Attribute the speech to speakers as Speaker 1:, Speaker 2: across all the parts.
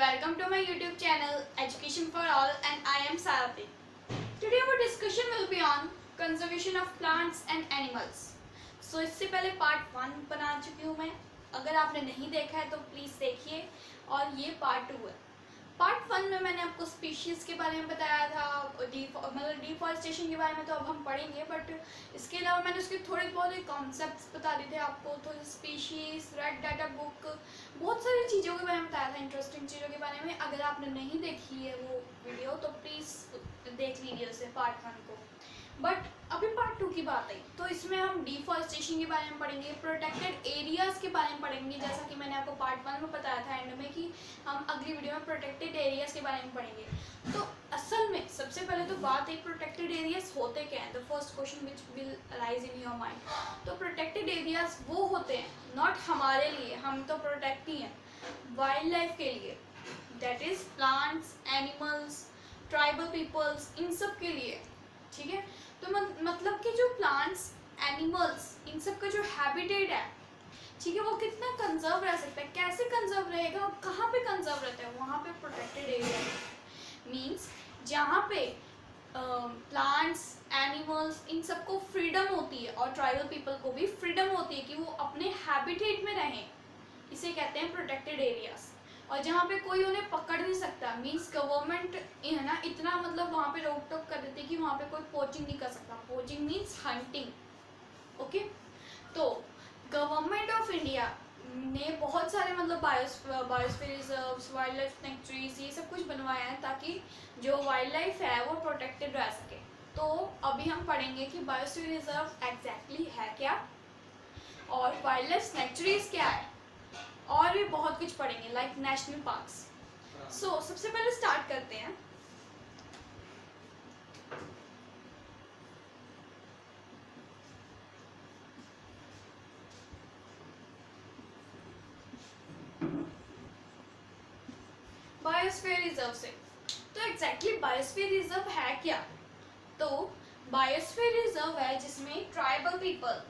Speaker 1: welcome to my YouTube channel Education for All and I am Sarati. Today our discussion will be on conservation of plants and animals. So इससे पहले part 1 बना चुकी हूँ मैं, अगर आपने नहीं देखा है तो प्लीज़ देखिए और ये पार्ट 2 है। पार्ट 1 में मैंने आपको स्पीशीज़ के बारे में बताया था, मतलब डिफॉरेस्टेशन के बारे में तो अब हम पढ़ेंगे, बट इसके अलावा मैंने उसके थोड़े बहुत कॉन्सेप्ट्स बता दिए थे आपको, थोड़े स्पीशीज़, रेड डाटा बुक, बहुत सारी चीज़ों के बारे में बताया था, इंटरेस्टिंग चीज़ों के बारे में। अगर आपने नहीं देखी है वो वीडियो तो प्लीज़ देख लीजिए उसे, पार्ट 1 को। बट अभी पार्ट 2 की बात आई तो इसमें हम डिफॉरेस्टेशन के बारे में पढ़ेंगे, प्रोटेक्टेड एरियाज़ के बारे में पढ़ेंगे, जैसा कि मैंने आपको पार्ट 1 में बताया था एंड में कि हम अगली वीडियो में प्रोटेक्टेड एरियाज़ के बारे में पढ़ेंगे। तो असल में सबसे पहले तो बात है प्रोटेक्टेड एरियाज़ होते क्या हैं। The first question which will arise in your mind. तो प्रोटेक्टेड एरियाज़ वो होते हैं नॉट हमारे लिए, हम तो प्रोटेक्ट ही हैं, वाइल्ड लाइफ के लिए, that is plants, animals, tribal peoples, इन सब के लिए, ठीक है। तो मतलब कि जो प्लांट्स, एनिमल्स, इन सब का जो हैबिटेट है, ठीक है, वो कितना कंजर्व रह सकता है, कैसे कंजर्व रहेगा, कहाँ पे कंजर्व रहता है, वहाँ पे प्रोटेक्टेड एरिया मीन्स जहाँ पे प्लांट्स, एनिमल्स, इन सबको फ्रीडम होती है और ट्राइबल पीपल को भी फ्रीडम होती है कि वो अपने हैबिटेट में रहें, इसे कहते हैं प्रोटेक्टेड एरियाज। और जहाँ पे कोई उन्हें पकड़ नहीं सकता, मीन्स गवर्नमेंट है ना इतना मतलब वहाँ पे रोक टोक कर देती है कि वहाँ पे कोई पोचिंग नहीं कर सकता। Poaching means hunting, okay. तो गवर्नमेंट ऑफ इंडिया ने बहुत सारे मतलब biosphere reserves, wild life sanctuaries, ये सब कुछ बनवाया है ताकि जो वाइल्ड लाइफ है वो प्रोटेक्टेड रह सके। तो अभी हम पढ़ेंगे कि बायोस्फीयर रिजर्व एग्जैक्टली है क्या और वाइल्ड लाइफ सेंचुरीज क्या है, और भी बहुत कुछ पढ़ेंगे लाइक नेशनल पार्क्स। सो सबसे पहले स्टार्ट करते हैं। बायोस्फीयर रिजर्व से। तो एग्जैक्टली बायोस्फीयर रिजर्व है क्या? तो बायोस्फीयर रिजर्व है जिसमें tribal people,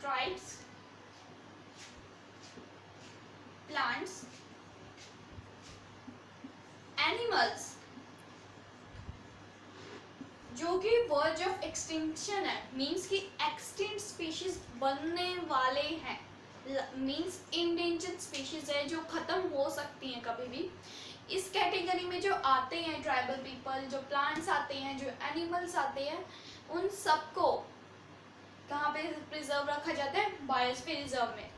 Speaker 1: tribes, plants, animals जो कि वर्ज ऑफ एक्सटिंक्शन है, मीन्स कि एक्सटिंक्ट स्पीशीज बनने वाले हैं, मीन्स इंडेंजर्ड स्पीशीज है जो खत्म हो सकती हैं कभी भी। इस कैटेगरी में जो आते हैं ट्राइबल पीपल, जो प्लांट्स आते हैं, जो एनिमल्स आते हैं, उन सबको कहाँ पे प्रिजर्व रखा जाता है? बायोस्फीयर रिजर्व में।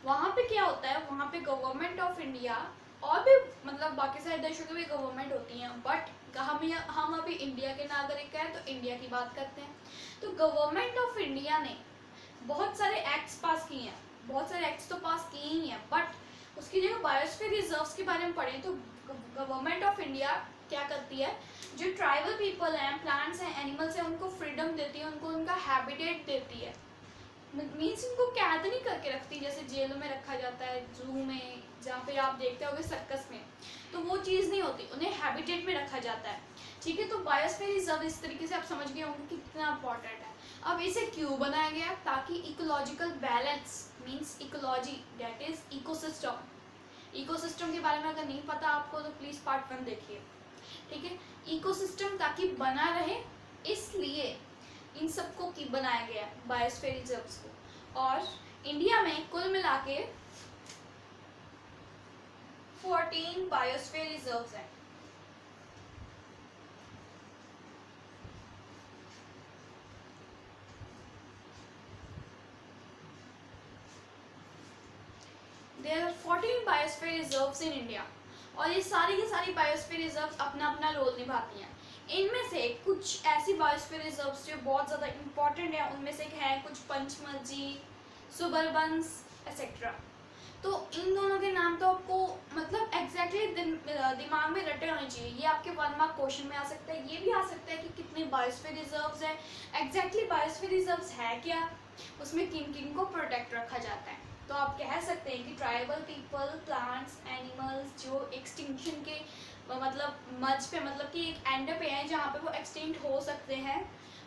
Speaker 1: वहाँ पे क्या होता है, वहाँ पे गवर्नमेंट ऑफ इंडिया और भी मतलब बाकी सारे देशों की भी गवर्नमेंट होती हैं, बट हम अभी इंडिया के नागरिक हैं तो इंडिया की बात करते हैं। तो गवर्नमेंट ऑफ इंडिया ने बहुत सारे एक्ट्स पास किए हैं, बहुत सारे एक्ट्स तो पास किए ही हैं, बट उसकी जगह बायोस्फीयर रिजर्व्स के बारे में पढ़ें तो गवर्नमेंट ऑफ इंडिया क्या करती है, जो ट्राइबल पीपल हैं, प्लांट्स हैं, एनिमल्स हैं, उनको फ्रीडम देती है, उनको उनका हैबिटेट देती है। मीन्स उनको कैद नहीं करके रखती जैसे जेलों में रखा जाता है, जू में, जहाँ पे आप देखते होगे सर्कस में, तो वो चीज़ नहीं होती, उन्हें हैबिटेट में रखा जाता है, ठीक है। तो बायोस्फीयर रिजर्व इस तरीके से आप समझ गए होंगे कितना इंपॉर्टेंट है। अब इसे क्यों बनाया गया? ताकि ecological balance, means ecology that is ecosystem, ecosystem के बारे में अगर नहीं पता आपको तो प्लीज़ पार्ट 1 देखिए, ठीक है। इकोसिस्टम ताकि बना रहे, इसलिए इन सबको की बनाया गया बायोस्फीयर रिजर्व्स को। और इंडिया में कुल मिला के 14 बायोस्फीयर रिजर्व्स हैं। There are 14 biosphere reserves in India और ये सारी की सारी बायोस्फीयर रिजर्व्स अपना अपना रोल निभाती हैं। इनमें से कुछ ऐसी बायोस्फीयर रिजर्व्स जो बहुत ज़्यादा इम्पॉर्टेंट है, उनमें से है कुछ पंचमर्जी, सुंदरबंस एक्सेट्रा। तो इन दोनों के नाम तो आपको मतलब एग्जैक्टली दिमाग में रटे होने चाहिए। ये आपके 1 मार्क क्वेश्चन में आ सकता है, ये भी आ सकता है कि कितने बायोस्फीयर रिजर्व्स हैं, एग्जैक्टली बायोस्फीयर रिजर्व्स है क्या, उसमें किन किन को प्रोटेक्ट रखा जाता है। तो आप कह सकते हैं कि ट्राइबल पीपल, प्लांट्स, एनिमल्स जो एक्सटिंक्शन के मतलब मज पे, मतलब कि एक एंड पे हैं जहाँ पे वो एक्सटिंक्ट हो सकते हैं,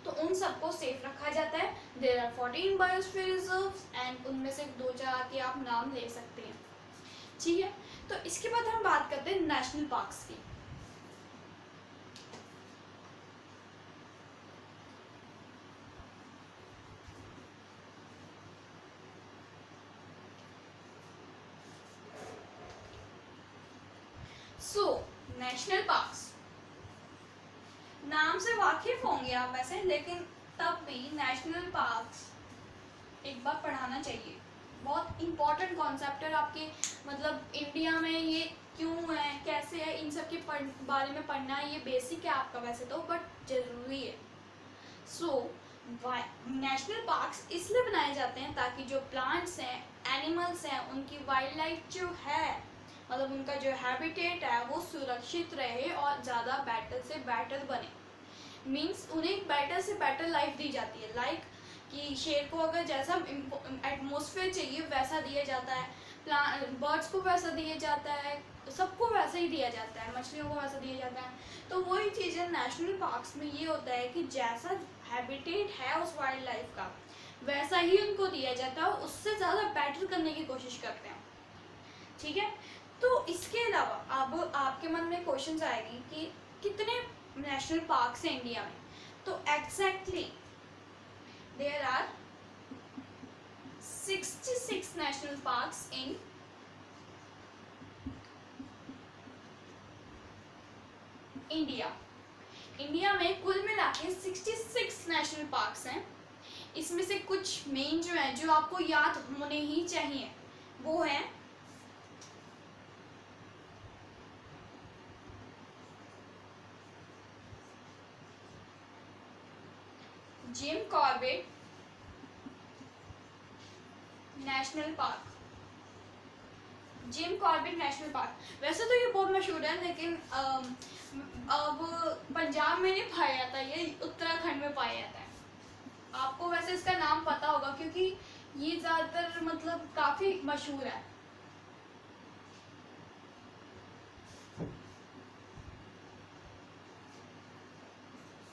Speaker 1: तो उन सबको सेफ रखा जाता है। There are 14 biosphere reserves and उनमें से 2-4 के आप नाम ले सकते हैं, ठीक है। तो इसके बाद हम बात करते हैं नेशनल पार्क्स की। सो नेशनल पार्क्स, नाम से वाकिफ होंगे आप वैसे, लेकिन तब भी नेशनल पार्क्स एक बार पढ़ाना चाहिए। बहुत इम्पोर्टेंट कॉन्सेप्ट है आपके, मतलब इंडिया में ये क्यों है, कैसे है, इन सब के बारे में पढ़ना है। ये बेसिक है आपका वैसे तो, बट जरूरी है। सो नेशनल पार्क्स इसलिए बनाए जाते हैं ताकि जो प्लांट्स हैं, एनिमल्स हैं, उनकी वाइल्ड लाइफ जो है, मतलब उनका जो हैबिटेट है वो सुरक्षित रहे और ज़्यादा बेटर से बेटर बने। मीन्स उन्हें बेटर से बेटर लाइफ दी जाती है। लाइक कि शेर को अगर जैसा एटमॉस्फेयर चाहिए वैसा दिया जाता है, बर्ड्स को वैसा दिया जाता है, सबको वैसा ही दिया जाता है, मछलियों को वैसा दिया जाता है। तो वही चीज़ें नेशनल पार्क्स में ये होता है कि जैसा हैबिटेट है उस वाइल्ड लाइफ का वैसा ही उनको दिया जाता है और उससे ज़्यादा बेटर करने की कोशिश करते हैं। ठीक है, तो इसके अलावा अब आपके मन में क्वेश्चन आएगी कि कितने नेशनल पार्क्स हैं इंडिया में। तो exactly there are 66 national parks in India. India में कुल मिला के 66 नेशनल पार्क्स हैं। इसमें से कुछ मेन जो हैं, जो आपको याद होने ही चाहिए, वो हैं Jim Corbett national park. Jim Corbett national park वैसे तो ये बहुत मशहूर है, लेकिन अब पंजाब में नहीं पाया जाता, ये उत्तराखंड में पाया जाता है। आपको वैसे इसका नाम पता होगा क्योंकि ये ज़्यादातर मतलब काफ़ी मशहूर है।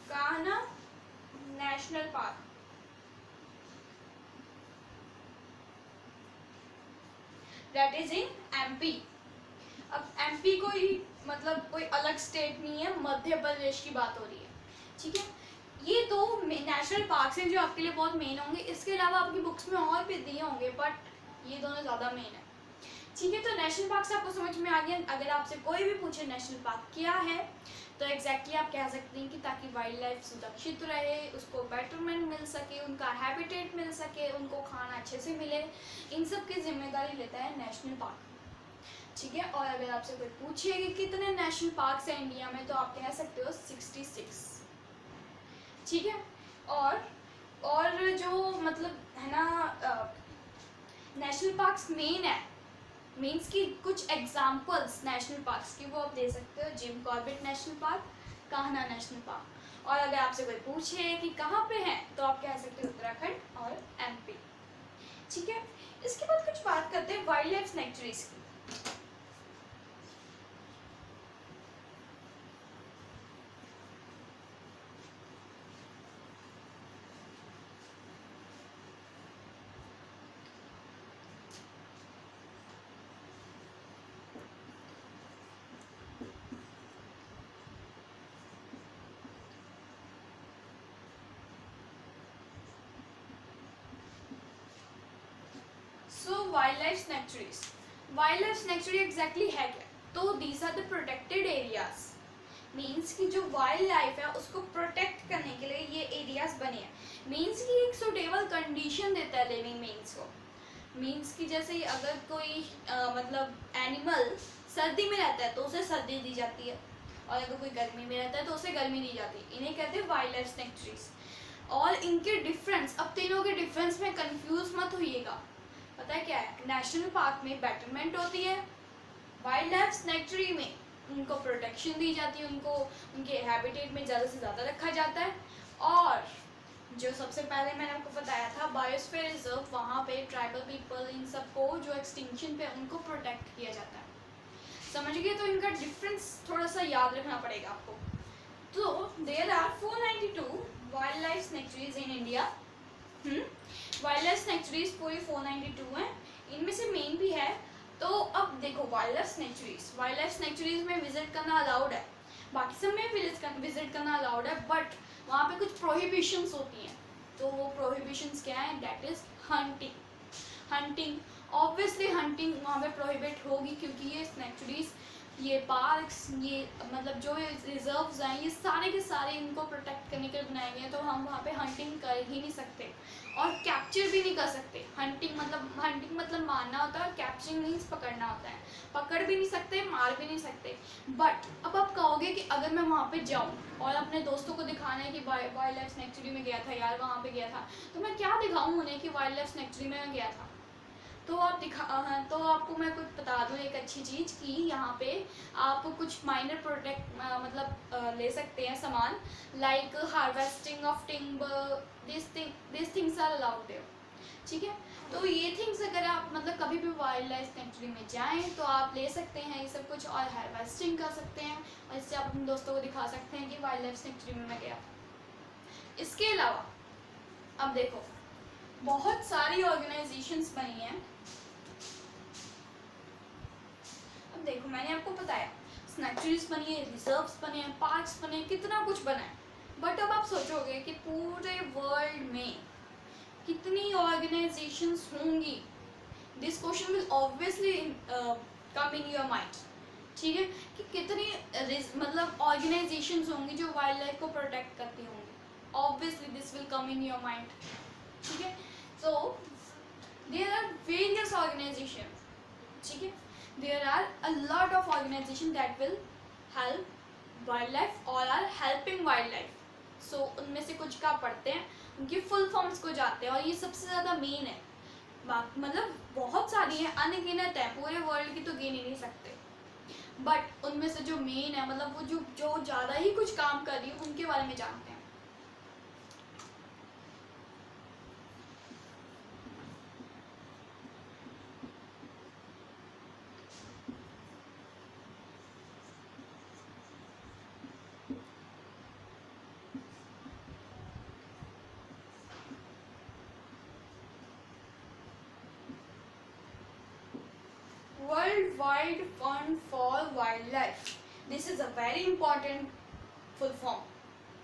Speaker 1: Kanha national park, that is in MP. अब एमपी को ही मतलब कोई अलग स्टेट नहीं है, मध्य प्रदेश की बात हो रही है। ठीक है, ये दो नेशनल पार्क्स हैं जो आपके लिए बहुत मेन होंगे। इसके अलावा आपकी बुक्स में और भी दिए होंगे, बट ये दोनों ज़्यादा मेन है। ठीक है, तो नेशनल पार्क से आपको समझ में आ गया। अगर आपसे कोई भी पूछे नेशनल पार्क क्या है, तो एग्जैक्टली आप कह सकते हैं कि ताकि वाइल्ड लाइफ सुरक्षित रहे, उसको बेटरमेंट मिल सके, उनका हैबिटेट मिल सके, उनको खाना अच्छे से मिले, इन सब की जिम्मेदारी लेता है नेशनल पार्क। ठीक है, और अगर आपसे कोई पूछे कि कितने नेशनल पार्क्स हैं इंडिया में, तो आप कह सकते हो 66। ठीक है, और जो मतलब है ना नेशनल पार्क्स मेन है, मीन्स कि कुछ एग्जाम्पल्स नेशनल पार्क्स की वो आप दे सकते हो। Jim Corbett national park, Kanha national park. और अगर आपसे कोई पूछे कि कहाँ पे है, तो आप कह सकते हो उत्तराखंड और एमपी। ठीक है, इसके बाद कुछ बात करते हैं वाइल्ड लाइफ सैंक्चुरीज की। Wild life sanctuaries, wild life sanctuary exactly है क्या? तो these are the protected areas. Means कि जो वाइल्ड लाइफ है उसको प्रोटेक्ट करने के लिए ये एरियाज बने हैं। मीन्स कि एक सुटेबल कंडीशन देता है लिविंग बीइंग्स को। मीन्स कि जैसे अगर कोई मतलब एनिमल सर्दी में रहता है तो उसे सर्दी दी जाती है, और अगर कोई गर्मी में रहता है तो उसे गर्मी दी जाती है। इन्हें कहते हैं वाइल्ड लाइफ सैंक्चुरीज। और इनके डिफरेंस, अब तीनों के डिफरेंस में कंफ्यूज मत होइएगा। पता है क्या है, नेशनल पार्क में बेटरमेंट होती है, वाइल्ड लाइफ सैंक्चुरी में उनको प्रोटेक्शन दी जाती है, उनको उनके हैबिटेट में ज़्यादा से ज़्यादा रखा जाता है। और जो सबसे पहले मैंने आपको बताया था बायोस्फीयर रिजर्व, वहाँ पे ट्राइबल पीपल, इन सबको जो एक्सटिंक्शन पे उनको प्रोटेक्ट किया जाता है। समझ गए? तो इनका डिफरेंस थोड़ा सा याद रखना पड़ेगा आपको। तो there are 492 wild life sanctuaries in India. Wild life sanctuaries पूरी 492 हैं। इनमें से मेन भी है। तो अब देखो वाइल्ड लाइफ सेंचुरीज में विजिट करना अलाउड है, बाकी सब में विजिट करना अलाउड है, बट वहाँ पे कुछ प्रोहिबिशंस होती हैं। तो वो प्रोहिबिशंस क्या है? That is hunting obviously hunting वहाँ पे प्रोहिबिट होगी, क्योंकि ये सेंचुरीज, ये पार्क्स, ये मतलब जो रिजर्व्स हैं, ये सारे के सारे इनको प्रोटेक्ट करने के लिए बनाए गए हैं। तो हम वहाँ पे हंटिंग कर ही नहीं सकते और कैप्चर भी नहीं कर सकते। हंटिंग मतलब मारना होता है, कैप्चरिंग मीन्स पकड़ना होता है। पकड़ भी नहीं सकते, मार भी नहीं सकते। बट अब आप कहोगे कि अगर मैं वहाँ पे जाऊँ और अपने दोस्तों को दिखाना है कि वाइल्ड लाइफ सेंचुरी में गया था यार, वहाँ पे गया था, तो मैं क्या दिखाऊँ उन्हें कि वाइल्ड लाइफ सेंचुरी में मैं गया था? तो आपको मैं कुछ बता दूँ एक अच्छी चीज़ कि यहाँ पे आप कुछ माइनर प्रोडक्ट ले सकते हैं सामान, like harvesting of timber, this things are allowed there. ठीक है, तो ये थिंग्स अगर आप मतलब कभी भी वाइल्ड लाइफ सेंचुरी में जाएं तो आप ले सकते हैं ये सब कुछ, और हार्वेस्टिंग कर सकते हैं, और इससे आप अपने दोस्तों को दिखा सकते हैं कि वाइल्ड लाइफ सेंचुरी में मैं गया था। इसके अलावा अब देखो बहुत सारी ऑर्गेनाइजेशंस बनी हैं। अब देखो मैंने आपको बताया सेंचुरीज बनी है, रिजर्व्स बने हैं, पार्क्स बने हैं, कितना कुछ बना है। बट अब आप सोचोगे कि पूरे वर्ल्ड में कितनी ऑर्गेनाइजेशंस होंगी? This question will obviously come in your mind. ठीक है, कि कितनी मतलब ऑर्गेनाइजेशंस होंगी जो वाइल्ड लाइफ को प्रोटेक्ट करती होंगी? Obviously this will come in your mind. ठीक है, so there are various organizations, ठीक है, there are a lot of organizations that will help wildlife or are helping wildlife. so उनमें से कुछ का पढ़ते हैं, उनकी फुल फॉर्म्स को जाते हैं, और ये सबसे ज़्यादा मेन है। मतलब बहुत सारी है, अनगिनत है, पूरे वर्ल्ड की तो गिन ही नहीं सकते, बट उनमें से जो मेन है, मतलब वो जो ज़्यादा ही कुछ काम कर रही है, उनके बारे में जानते हैं। Worldwide Fund for Wildlife. This is a very important full form.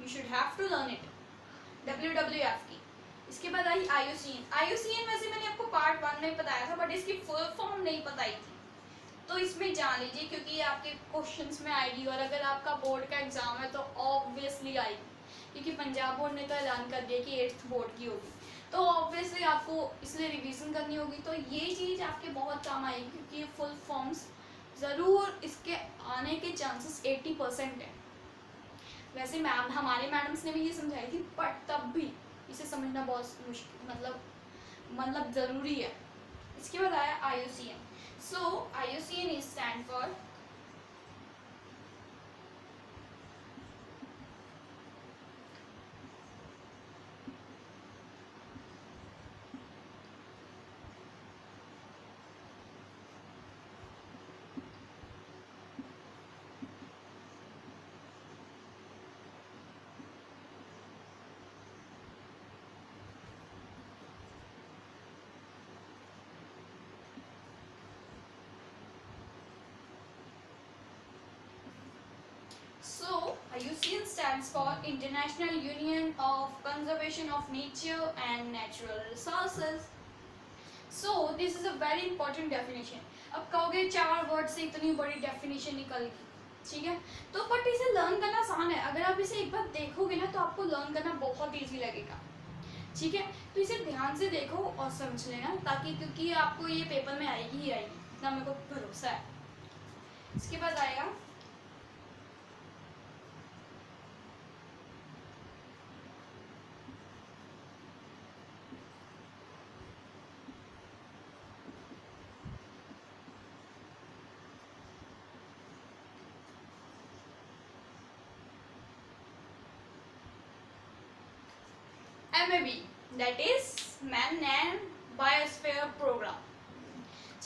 Speaker 1: You should have to learn it. WWF की। इसके बाद आई IUCN। IUCN वैसे मैंने आपको पार्ट 1 में बताया था, बट इसकी फुल फॉर्म नहीं बताई थी, तो इसमें जान लीजिए क्योंकि ये आपके क्वेश्चंस में आएगी, और अगर आपका बोर्ड का एग्जाम है तो ऑब्वियसली आएगी, क्योंकि पंजाब बोर्ड ने तो ऐलान कर दिया कि 8th बोर्ड की होगी, तो ऑब्वियसली आपको इसलिए रिवीजन करनी होगी। तो ये चीज़ आपके बहुत काम आएगी, क्योंकि ये फुल फॉर्म्स ज़रूर इसके आने के चांसेस 80% है। वैसे हमारे मैडम्स ने भी ये समझाई थी, बट तब भी इसे समझना बहुत मुश्किल मतलब ज़रूरी है। इसके बाद आया IUCN। So IUCN is stand for IUCN stands for International Union of Conservation of Nature and Natural Resources. So this is a very important definition. अब कहोगे 4 वर्ड से इतनी बड़ी डेफिनेशन निकल गई, ठीक है, तो बट इसे लर्न करना आसान है। अगर आप इसे एक बार देखोगे ना तो आपको लर्न करना बहुत ईजी लगेगा। ठीक है, तो इसे ध्यान से देखो और समझ लेना, ताकि क्योंकि आपको ये पेपर में आएगी ही आएगी, इतना मेरे को भरोसा है। इसके बाद आएगा MAB, that is Man and Biosphere Program।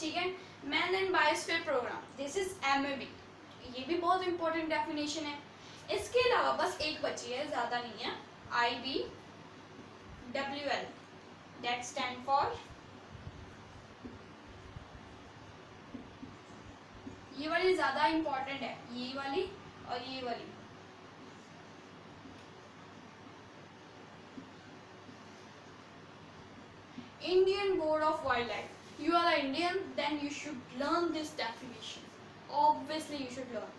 Speaker 1: ठीक है, man and biosphere program, this is MAB। ये भी बहुत इंपॉर्टेंट डेफिनेशन है। इसके अलावा बस एक बची है, ज़्यादा नहीं है, IBWL, दैट स्टैंड फॉर ये वाली ज़्यादा इम्पोर्टेंट है, ये वाली और ये वाली। Indian Board of Wildlife. You are an Indian, then you should learn this definition. Obviously you should learn.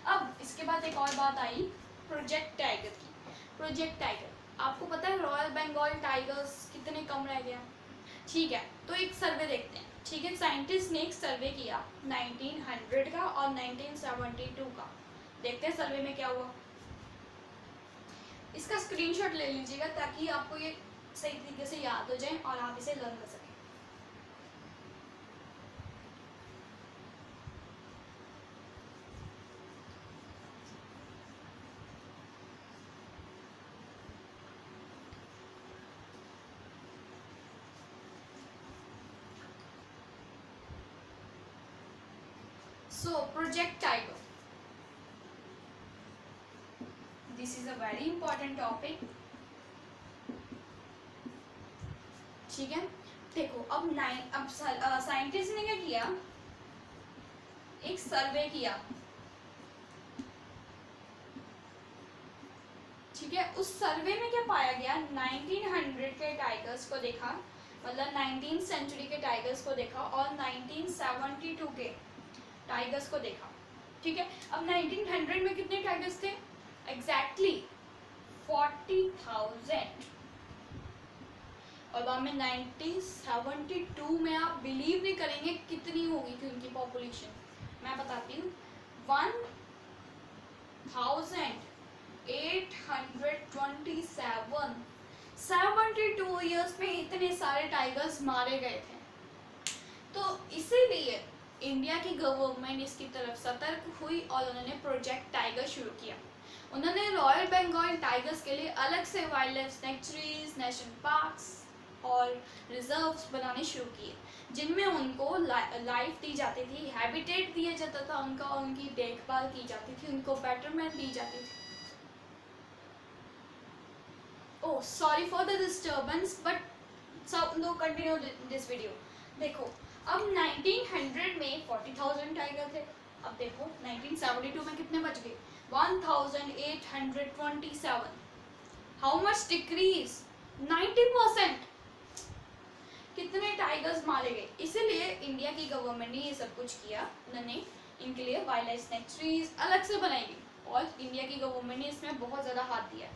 Speaker 1: अब इसके बाद एक और बात आई प्रोजेक्ट टाइगर की। प्रोजेक्ट टाइगर, आपको पता है रॉयल बंगाल टाइगर्स कितने कम रह गया? ठीक है, तो एक सर्वे देखते हैं। ठीक है, साइंटिस्ट ने एक सर्वे किया 1900 का और 1972 का। देखते हैं सर्वे में क्या हुआ। इसका स्क्रीनशॉट ले लीजिएगा ताकि आपको ये सही तरीके से याद हो जाए और आप इसे लर्न कर सकें। So Project Tiger. This is a very important topic. ठीक है, देखो अब साइंटिस्ट ने क्या किया, एक सर्वे किया। ठीक है, उस सर्वे में क्या पाया गया, 1900 के टाइगर्स को देखा, मतलब 19th सेंचुरी के टाइगर्स को देखा और 1972 के टाइगर्स को देखा। ठीक है, अब 1900 में कितने टाइगर्स थे? एग्जैक्टली 40,000। और बाद में 1972 में आप बिलीव नहीं करेंगे कितनी होगी थी उनकी पॉपुलेशन। मैं बताती हूँ, 1827। 72 ईयर्स में इतने सारे टाइगर्स मारे गए थे। तो इसीलिए इंडिया की गवर्नमेंट इसकी तरफ सतर्क हुई और उन्होंने प्रोजेक्ट टाइगर शुरू किया। उन्होंने रॉयल बंगाल टाइगर्स के लिए अलग से wild life sanctuaries, national parks और रिजर्व्स बनाने शुरू किए, जिनमें उनको लाइफ दी जाती थी, हैबिटेट दिया जाता था उनका, उनकी देखभाल की जाती थी, उनको बेटरमेंट दी जाती थी। Oh sorry for the disturbance, but continue this video. देखो, अब 1900 में 40,000 टाइगर थे। अब देखो 1972 में कितने बच गए, 1827। How much decrease? 90%। कितने टाइगर्स मारे गए। इसीलिए इंडिया की गवर्नमेंट ने ये सब कुछ किया। उन्होंने इनके लिए वाइल्ड लाइफ सैंक्चुरीज अलग से बनाई गई और इंडिया की गवर्नमेंट ने इसमें बहुत ज़्यादा हाथ दिया।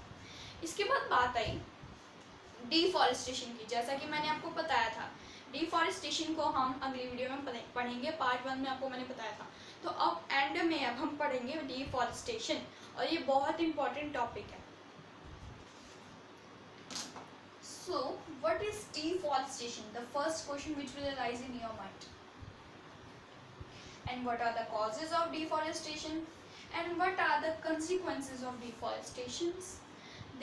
Speaker 1: इसके बाद बात आई डिफॉरेस्टेशन की। जैसा कि मैंने आपको बताया था, डिफॉरेस्टेशन को हम अगली वीडियो में पढ़ेंगे। पार्ट 1 में आपको मैंने बताया था। तो अब एंड में अब हम पढ़ेंगे डिफॉरेस्टेशन, और ये बहुत इंपॉर्टेंट टॉपिक है। So, what is deforestation? The first question which will arise in your mind. And what are the causes of deforestation? And what are the consequences of deforestation?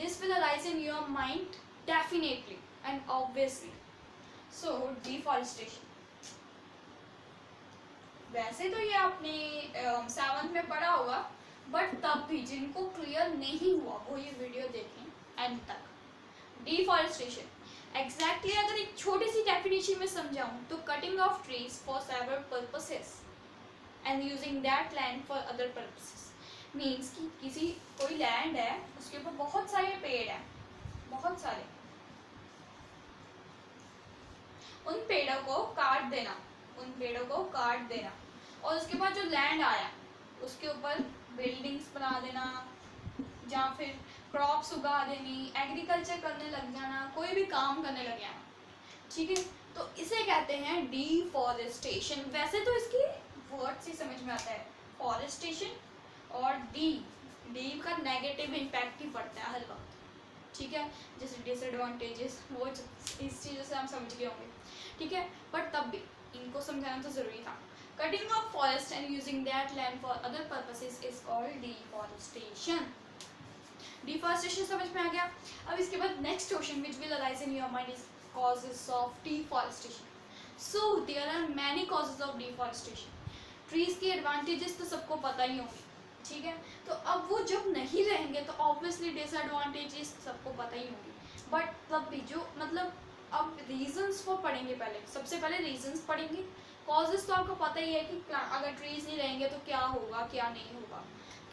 Speaker 1: This will arise in your mind definitely and obviously. So, deforestation. वैसे तो ये आपने 7th में पढ़ा होगा, but तब भी जिनको क्लियर नहीं हुआ वो ये वीडियो देखें एंड तक। डिफॉरेस्टेशन एग्जैक्टली अगर एक छोटी सी डेफिनेशन में समझाऊं तो cutting of trees for several purposes and using that land for other purposes. Means कि किसी कोई लैंड है, उसके ऊपर बहुत सारे पेड़ हैं, बहुत सारे, उन पेड़ों को काट देना, और उसके बाद जो लैंड आया उसके ऊपर बिल्डिंग्स बना देना या फिर क्रॉप्स उगा देनी, एग्रीकल्चर करने लग जाना, कोई भी काम करने लग जाना। ठीक है, तो इसे कहते हैं डिफॉरेस्टेशन। वैसे तो इसकी वर्ड से समझ में आता है फॉरेस्टेशन, और डी का नेगेटिव इम्पैक्ट ही पड़ता है हर वक्त। ठीक है, जैसे डिसएडवांटेजेस, वो इस चीज़ों से हम समझ गए होंगे। ठीक है, बट तब भी इनको समझाना तो ज़रूरी था। Cutting of forest and using that land for other purposes is called deforestation. Deforestation समझ में आ गया। अब इसके बाद next question which will arise in your mind is causes of deforestation. So there are many causes of deforestation. Trees की advantages तो सबको पता ही होंगे। ठीक है, तो अब वो जब नहीं रहेंगे तो ऑब्वियसली डिसएडवांटेजेस सबको पता ही होंगे। बट तब भी जो मतलब अब रीजंस वो पढ़ेंगे, पहले सबसे पहले रीजंस पढ़ेंगे, कॉजेस तो आपको पता ही है कि अगर ट्रीज नहीं रहेंगे तो क्या होगा क्या नहीं होगा,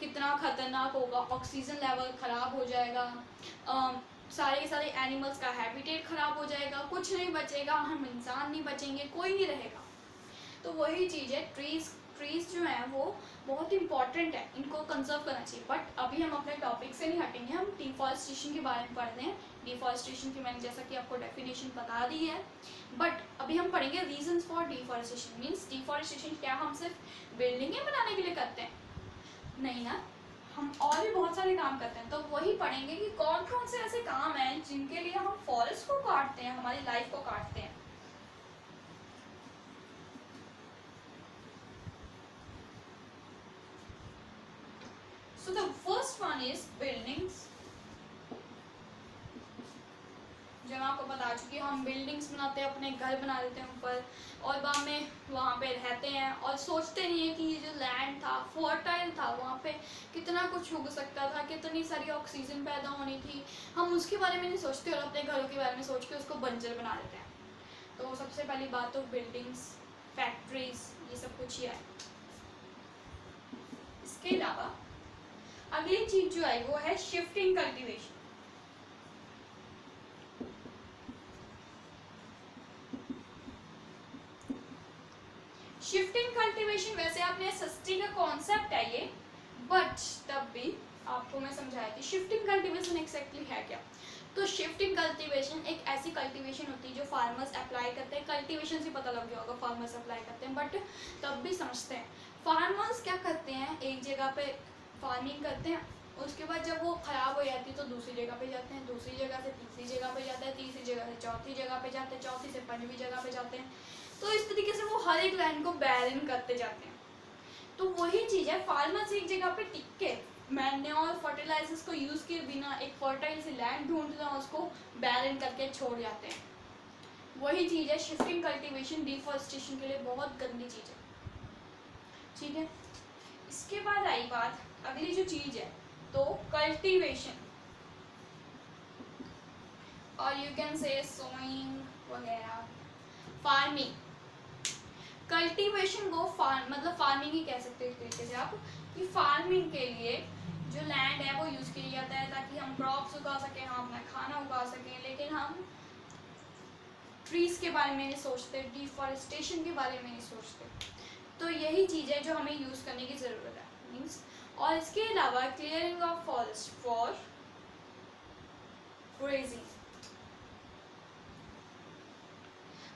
Speaker 1: कितना खतरनाक होगा, ऑक्सीजन लेवल ख़राब हो जाएगा, सारे के सारे एनिमल्स का हैबिटेट ख़राब हो जाएगा, कुछ नहीं बचेगा, हम इंसान नहीं बचेंगे, कोई नहीं रहेगा। तो वही चीज़ है, ट्रीज जो हैं वो बहुत इंपॉर्टेंट है, इनको कंजर्व करना चाहिए। बट अभी हम अपने टॉपिक से नहीं हटेंगे, हम डिफॉरेस्टेशन के बारे में पढ़ रहे हैं। डिफॉरेस्टेशन की मैंने जैसा कि आपको डेफिनेशन बता दी है, बट अभी हम पढ़ेंगे reasons for deforestation. Means deforestation क्या हम सिर्फ बिल्डिंगें बनाने के लिए करते हैं? नहीं ना, हम और भी बहुत सारे काम करते हैं। तो वही पढ़ेंगे कि कौन कौन से ऐसे काम हैं जिनके लिए हम फॉरेस्ट को काटते हैं, हमारी लाइफ को काटते हैं। So the first one is buildings. जो मैं आपको बता चुकी हूँ, हम बिल्डिंग्स बनाते हैं, अपने घर बना देते हैं ऊपर, और बाद में वहाँ पे रहते हैं और सोचते नहीं है कि ये जो लैंड था फर्टाइल था, वहाँ पे कितना कुछ उग सकता था, कितनी सारी ऑक्सीजन पैदा होनी थी, हम उसके बारे में नहीं सोचते और अपने घरों के बारे में सोच के उसको बंजर बना देते हैं। तो सबसे पहली बात तो बिल्डिंग्स, फैक्ट्रीज, ये सब कुछ ही है। इसके अलावा अगली चीज जो है वो है शिफ्टिंग कल्टीवेशन। शिफ्टिंग कल्टीवेशन वैसे आपने सस्ती का कॉन्सेप्ट है ये, बट तब भी आपको मैं समझाया कि शिफ्टिंग कल्टीवेशन एक्जैक्टली है क्या। तो शिफ्टिंग कल्टीवेशन एक ऐसी कल्टीवेशन होती है जो फार्मर्स अप्लाई करते हैं। कल्टीवेशन से पता लग गया होगा फार्मर्स अप्लाई करते हैं, बट तब भी समझते हैं। फार्मर्स क्या करते हैं, एक जगह पे फार्मिंग करते हैं, उसके बाद जब वो ख़राब हो जाती है तो दूसरी जगह पे जाते हैं, दूसरी जगह से तीसरी जगह पे जाते हैं, तीसरी जगह से चौथी जगह पे जाते हैं, चौथी से पंजवीं जगह पे जाते हैं। तो इस तरीके से वो हर एक लैंड को बैरन करते जाते हैं। तो वही चीज़ है, फार्मर्स एक जगह पे टिक के मैन्योर फर्टिलाइजर्स को यूज़ किए बिना एक फर्टाइल से लैंड ढूंढना, उसको बैरन करके छोड़ जाते हैं। वही चीज़ है शिफ्टिंग कल्टीवेशन, डिफॉरेस्टेशन के लिए बहुत गंदी चीज़ है। ठीक है, इसके बाद आई बात अगली जो चीज़ है तो कल्टीवेशन, और यू कैन से सोइंग वगैरह, फार्मिंग। कल्टीवेशन को मतलब फार्मिंग ही कह सकते हैं एक तरीके से आप, कि फार्मिंग के लिए जो लैंड है वो यूज़ किया जाता है ताकि हम क्रॉप्स उगा सकें, हम अपना खाना उगा सकें, लेकिन हम ट्रीज़ के बारे में नहीं सोचते, डिफॉरेस्टेशन के बारे में नहीं सोचते। तो यही चीज़ है जो हमें यूज़ करने की ज़रूरत है मीन्स। और इसके अलावा clearing of forest for grazing.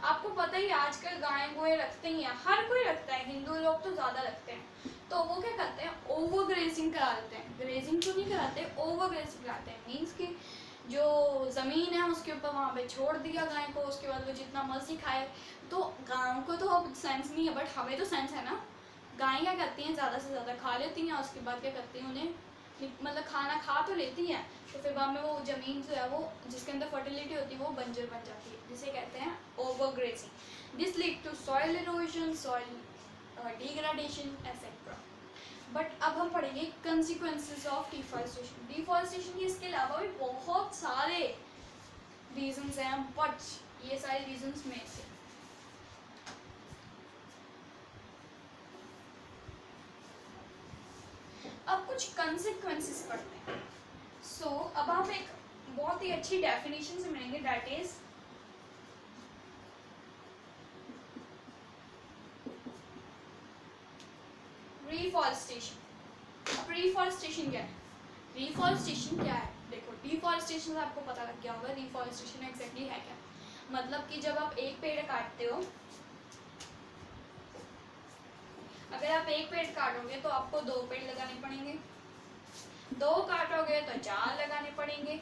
Speaker 1: आपको पता ही आजकल गाय गोए रखते ही हैं, हर कोई रखता है, हिंदू लोग तो ज़्यादा रखते हैं। तो वो क्या करते हैं, ओवर ग्रेजिंग करा देते हैं। ग्रेजिंग तो नहीं कराते, ओवर ग्रेजिंग कराते हैं। मीन्स कि जो ज़मीन है उसके ऊपर वहाँ पे छोड़ दिया गाय को, उसके बाद वो जितना मर्जी खाए। तो गायों को तो अब सेंस नहीं है, बट हमें तो सेंस है ना। गाय क्या करती हैं, ज़्यादा से ज़्यादा खा लेती हैं, उसके बाद क्या करती हैं, उन्हें मतलब खाना खा तो लेती हैं, तो फिर बाद में वो ज़मीन जो है वो जिसके अंदर फर्टिलिटी होती है वो बंजर बन जाती है, जिसे कहते हैं over grazing. This lead to soil erosion, soil degradation etcetera. But अब हम पढ़ेंगे कंसिक्वेंसेस ऑफ डिफॉरेस्टेशन। डिफॉरेस्टेशन के इसके अलावा भी बहुत सारे रीजंस हैं, बट ये सारे रीजंस में से अब कुछ कंसिक्वेंसेस पढ़ते हैं। सो अब हम एक बहुत ही अच्छी डेफिनेशन से मिलेंगे, दैट इज रिफॉरेस्टेशन। अब रिफॉरेस्टेशन क्या है? रिफॉरेस्टेशन क्या है? देखो, डिफॉरेस्टेशन से आपको पता लग गया होगा रिफॉरेस्टेशन एग्जैक्टली है क्या। मतलब कि जब आप एक पेड़ काटते हो, अगर आप एक पेड़ काटोगे तो आपको 2 पेड़ लगाने पड़ेंगे, 2 काटोगे तो 4 लगाने पड़ेंगे,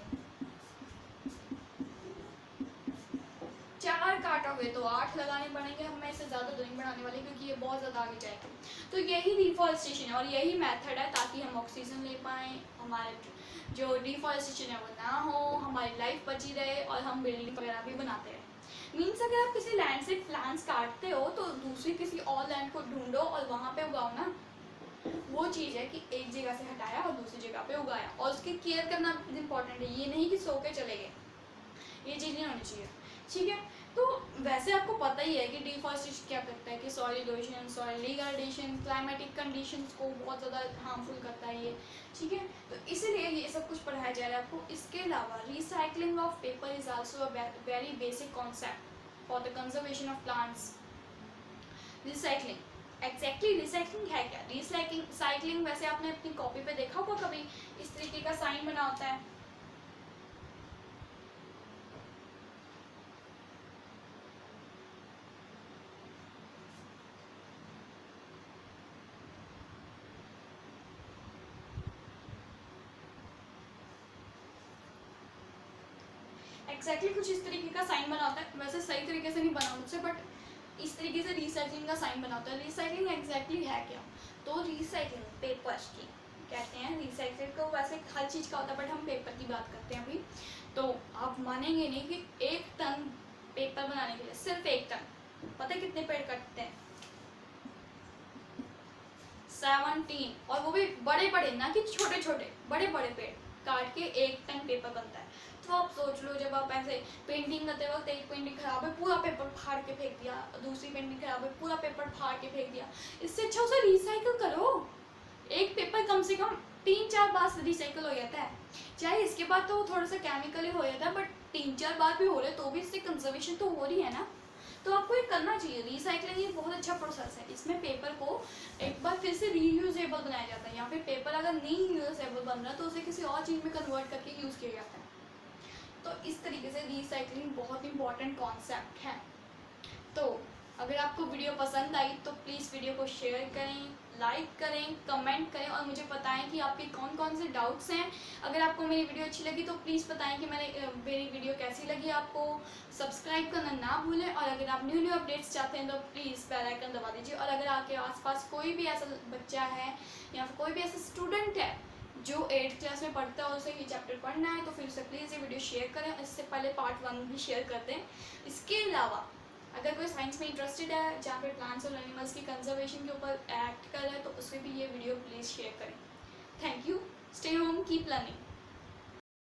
Speaker 1: 4 काटोगे तो 8 लगाने पड़ेंगे। हम मैं इससे ज़्यादा नहीं बढ़ाने वाले क्योंकि ये बहुत ज़्यादा आगे जाएगा। तो यही डिफॉरेस्टेशन है और यही मेथड है ताकि हम ऑक्सीजन ले पाएँ, हमारे जो डिफॉरेस्टेशन है वो ना हो, हमारी लाइफ बची रहे और हम बिल्डिंग वगैरह भी बनाते रहे। मीन्स अगर आप किसी लैंड से प्लांट्स काटते हो तो दूसरी किसी और लैंड को ढूंढो और वहाँ पे उगाओ ना। वो चीज़ है कि एक जगह से हटाया और दूसरी जगह पे उगाया, और उसकी केयर करना इम्पोर्टेंट है। ये नहीं कि सो के चले गए, ये चीज़ नहीं होनी चाहिए। ठीक है, तो वैसे आपको पता ही है कि डिफॉरेस्टेशन क्या करता है, कि soil erosion, soil degradation, climatic conditions को बहुत ज़्यादा हार्मफुल करता है ये, ठीक है। तो इसीलिए ये सब कुछ पढ़ाया जा रहा है आपको। इसके अलावा recycling of paper is also a very basic concept for the conservation of plants. Recycling, exactly recycling है क्या? रिसाइकलिंग वैसे आपने अपनी कॉपी पे देखा होगा कभी, इस तरीके का साइन बना होता है। एग्जैक्टली कुछ इस तरीके का साइन बना होता है, वैसे सही तरीके से नहीं बना मुझसे, बट इस तरीके से रिसाइकलिंग का साइन बना होता है। रिसाइकलिंग एग्जैक्टली है क्या? तो रिसाइकलिंग पेपर्स की कहते हैं। रिसाइकल को वैसे हर चीज़ का होता है, बट हम पेपर की बात करते हैं अभी। तो आप मानेंगे नहीं कि 1 टन पेपर बनाने के लिए, सिर्फ 1 टन, पता है कितने पेड़ कटते हैं? 17, और वो भी बड़े बड़े, ना कि छोटे छोटे, बड़े बड़े पेड़ काट के 1 टन पेपर बनता है। तो आप सोच लो, जब आप ऐसे पेंटिंग करते वक्त एक पेंटिंग खराब है, पूरा पेपर फाड़ के फेंक दिया, दूसरी पेंटिंग खराब है, पूरा पेपर फाड़ के फेंक दिया। इससे अच्छा उसे रिसाइकिल करो। एक पेपर कम से कम 3-4 बार से रिसाइकिल हो जाता है, चाहे इसके बाद तो थोड़ा सा केमिकल ही हो जाता है, बट 3-4 बार भी हो रहे तो भी इससे कंजर्वेशन तो हो रही है ना। तो आपको ये करना चाहिए। रिसाइकलिंग ये बहुत अच्छा प्रोसेस है। इसमें पेपर को एक बार फिर से रीयूजेबल बनाया जाता है, या फिर पेपर अगर नहीं यूजेबल बन रहा तो उसे किसी और चीज़ में कन्वर्ट करके यूज़ किया जाता है। तो इस तरीके से रिसाइकलिंग बहुत इंपॉर्टेंट कॉन्सेप्ट है। तो अगर आपको वीडियो पसंद आई तो प्लीज़ वीडियो को शेयर करें, लाइक करें, कमेंट करें और मुझे बताएं कि आपके कौन कौन से डाउट्स हैं। अगर आपको मेरी वीडियो अच्छी लगी तो प्लीज़ बताएं कि मेरी वीडियो कैसी लगी आपको। सब्सक्राइब करना ना भूलें, और अगर आप न्यू अपडेट्स चाहते हैं तो प्लीज़ बेल आइकन दबा दीजिए। और अगर आपके आसपास कोई भी ऐसा बच्चा है या फिर कोई भी ऐसा स्टूडेंट है जो 8th क्लास में पढ़ता है और उसे ये चैप्टर पढ़ना है, तो फिर उसे प्लीज़ ये वीडियो शेयर करें। इससे पहले पार्ट 1 भी शेयर कर दें। इसके अलावा अगर कोई साइंस में इंटरेस्टेड है जहाँ पे प्लांट्स और एनिमल्स की कंजर्वेशन के ऊपर एक्ट कर रहा है, तो उससे भी ये वीडियो प्लीज़ शेयर करें। Thank you. Stay home, keep learning.